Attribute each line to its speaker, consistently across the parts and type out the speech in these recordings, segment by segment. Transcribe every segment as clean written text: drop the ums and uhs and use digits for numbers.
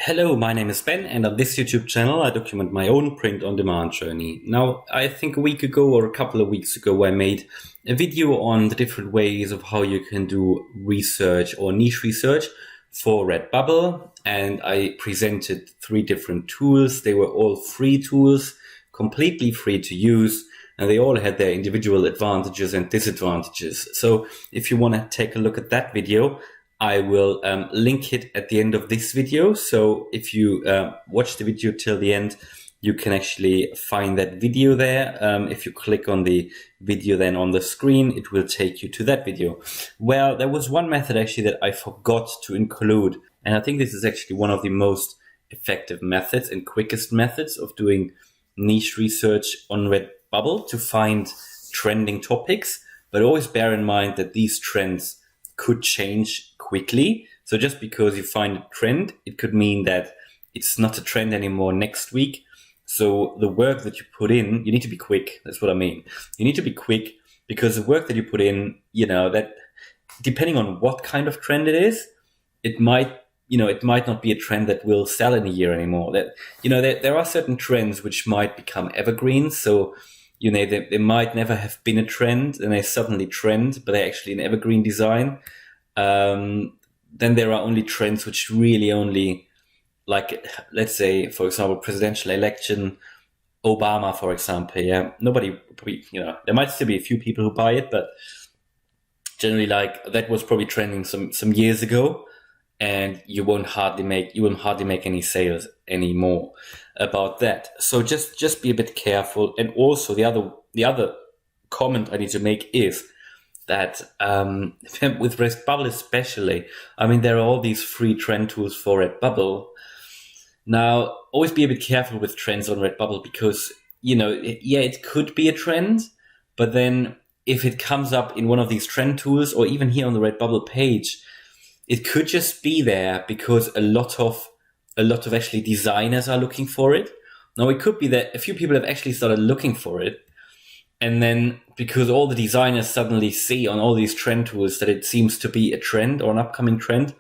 Speaker 1: Hello, my name is Ben, and on this YouTube channel I document my own print-on-demand journey. Now, I think a week ago or a couple of weeks ago I made a video on the different ways of how you can do research or niche research for RedBubble, and I presented 3 different tools. They were all free tools, completely free to use, and they all had their individual advantages and disadvantages. So if you want to take a look at that video, I will link it at the end of this video. So if you watch the video till the end, you can actually find that video there. If you click on the video then on the screen, it will take you to that video. Well, there was one method actually that I forgot to include. And I think this is actually one of the most effective methods and quickest methods of doing niche research on RedBubble to find trending topics. But always bear in mind that these trends could change quickly. So just because you find a trend, it could mean that it's not a trend anymore next week. So the work that you put in, you need to be quick. That's what I mean. You need to be quick because the work that you put in, that depending on what kind of trend it is, it might not be a trend that will sell in a year anymore. There are certain trends which might become evergreens. So they might never have been a trend and they suddenly trend, but they're actually an evergreen design. Then there are only trends which really only, like, let's say, for example, presidential election, Obama, for example. Yeah, nobody, there might still be a few people who buy it, but generally, like, that was probably trending some years ago, and you won't hardly make any sales anymore about that. So just be a bit careful. And also the other comment I need to make is that with RedBubble especially, there are all these free trend tools for RedBubble. Now, always be a bit careful with trends on RedBubble because, it could be a trend, but then if it comes up in one of these trend tools or even here on the RedBubble page, it could just be there because a lot of actually designers are looking for it. Now, it could be that a few people have actually started looking for it. And then because all the designers suddenly see on all these trend tools that it seems to be a trend or an upcoming trend,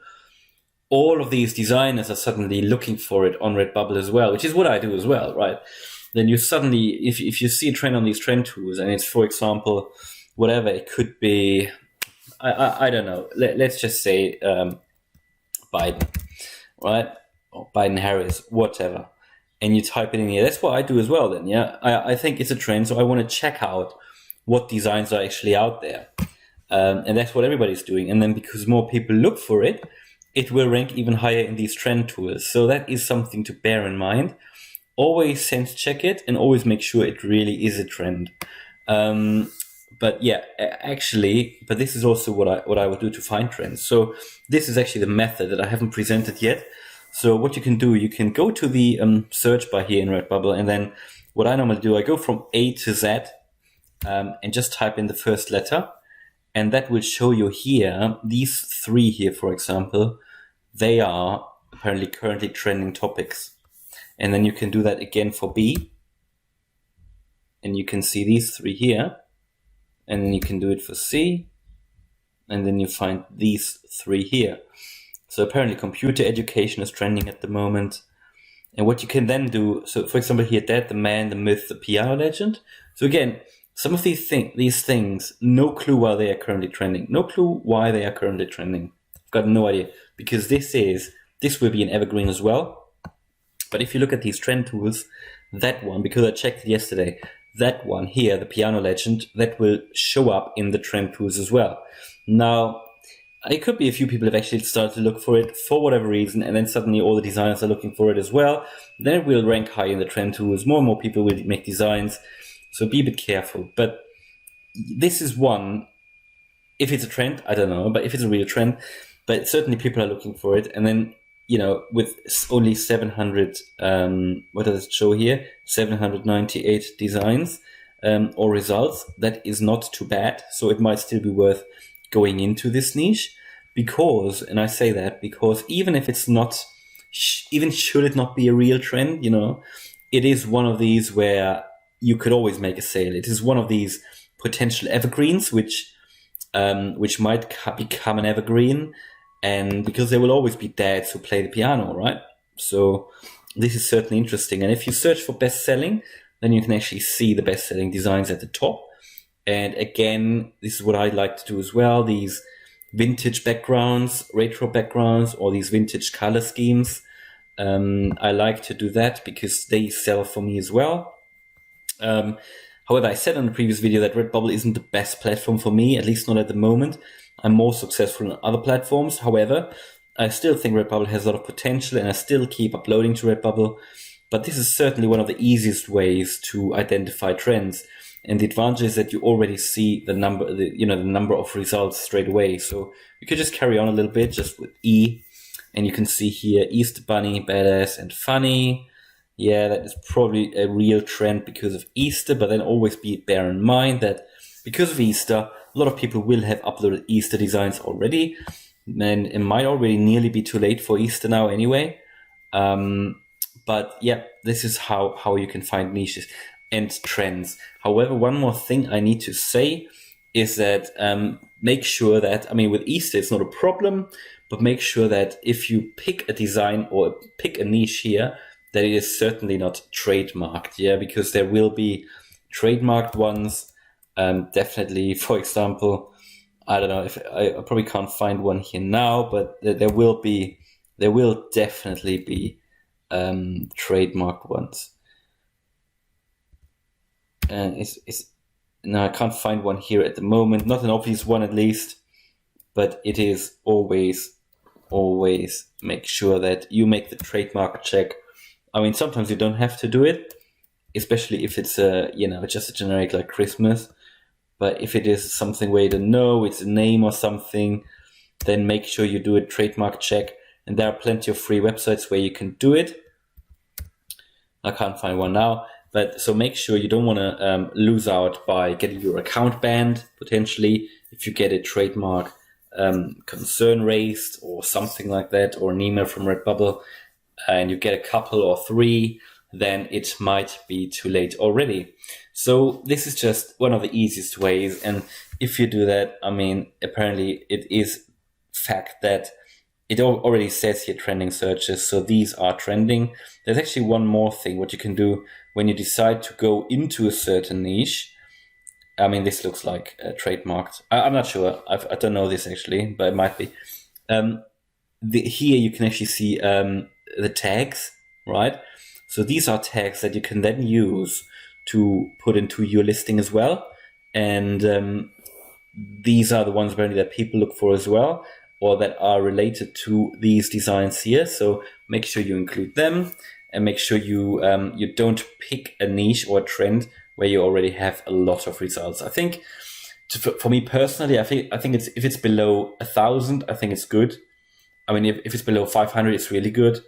Speaker 1: all of these designers are suddenly looking for it on RedBubble as well, which is what I do as well, right? Then you suddenly, if you see a trend on these trend tools and it's, for example, whatever, it could be, I don't know, let's just say Biden, right? Or Biden-Harris, whatever. And you type it in here. That's what I do as well then, yeah? I think it's a trend, so I want to check out what designs are actually out there. And that's what everybody's doing. And then because more people look for it, it will rank even higher in these trend tools. So that is something to bear in mind. Always sense check it and always make sure it really is a trend. But yeah, but this is also what I would do to find trends. So this is actually the method that I haven't presented yet. So what you can do, you can go to the search bar here in RedBubble, and then what I normally do, I go from A to Z and just type in the first letter, and that will show you here, these 3 here, for example, they are apparently currently trending topics. And then you can do that again for B, and you can see these 3 here. And then you can do it for C, and then you find these 3 here. So apparently computer education is trending at the moment. And what you can then do, so for example here, Dead, the Man, the Myth, the Piano Legend. So again, some of these things, no clue why they are currently trending. No clue why they are currently trending. I've got no idea. Because this will be an evergreen as well. But if you look at these trend tools, that one, because I checked it yesterday, that one here, the Piano Legend, that will show up in the trend tools as well. Now, it could be a few people have actually started to look for it for whatever reason, and then suddenly all the designers are looking for it as well. Then it will rank high in the trend tools. More and more people will make designs. So be a bit careful. But this is one, if it's a trend, I don't know, but if it's a real trend, but certainly people are looking for it. And then, with only 700, what does it show here? 798 designs or results. That is not too bad. So it might still be worth going into this niche because, and I say that because even if it's not, even should it not be a real trend, it is one of these where you could always make a sale. It is one of these potential evergreens, which might become an evergreen. And because there will always be dads who play the piano, right? So this is certainly interesting. And if you search for best selling, then you can actually see the best selling designs at the top. And again, this is what I like to do as well. These vintage backgrounds, retro backgrounds, or these vintage color schemes. I like to do that because they sell for me as well. However, I said in the previous video that RedBubble isn't the best platform for me, at least not at the moment. I'm more successful on other platforms. However, I still think RedBubble has a lot of potential, and I still keep uploading to RedBubble. But this is certainly one of the easiest ways to identify trends. And the advantage is that you already see the number of results straight away. So you could just carry on a little bit just with E, and you can see here Easter Bunny, badass and funny. Yeah, that is probably a real trend because of Easter, but then always bear in mind that because of Easter, a lot of people will have uploaded Easter designs already, and it might already nearly be too late for Easter now anyway. But yeah, this is how you can find niches and trends. However, one more thing I need to say is that make sure that, with Easter it's not a problem, but make sure that if you pick a design or pick a niche here, that it is certainly not trademarked, because there will be trademarked ones. Definitely, for example, I don't know if I probably can't find one here now, but there will definitely be trademarked ones. And no, I can't find one here at the moment, not an obvious one at least, but it is always make sure that you make the trademark check. Sometimes you don't have to do it, especially if it's just a generic like Christmas. But if it is something where you don't know, it's a name or something, then make sure you do a trademark check. And there are plenty of free websites where you can do it. I can't find one now, but so make sure you don't want to lose out by getting your account banned, potentially, if you get a trademark concern raised or something like that, or an email from RedBubble, and you get a couple or three, then it might be too late already. So this is just one of the easiest ways. And if you do that, apparently it is fact that it already says here trending searches. So these are trending. There's actually one more thing what you can do when you decide to go into a certain niche. This looks like trademarked. I'm not sure. I don't know this actually, but it might be. Here you can actually see the tags, right? So these are tags that you can then use to put into your listing as well. And these are the ones apparently that people look for as well, or that are related to these designs here. So make sure you include them, and make sure you you don't pick a niche or a trend where you already have a lot of results. I think for me personally, I think if it's below 1,000, I think it's good. If it's below 500, it's really good.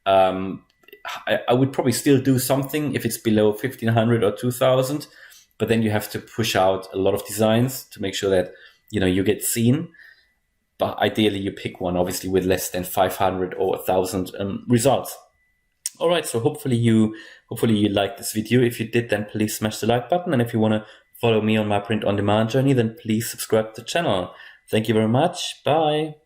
Speaker 1: I would probably still do something if it's below 1,500 or 2,000, but then you have to push out a lot of designs to make sure that you get seen. But ideally, you pick one obviously with less than 500 or 1,000 results. All right, so hopefully you liked this video. If you did, then please smash the like button, and if you want to follow me on my print on demand journey, then please subscribe to the channel. Thank you very much. Bye.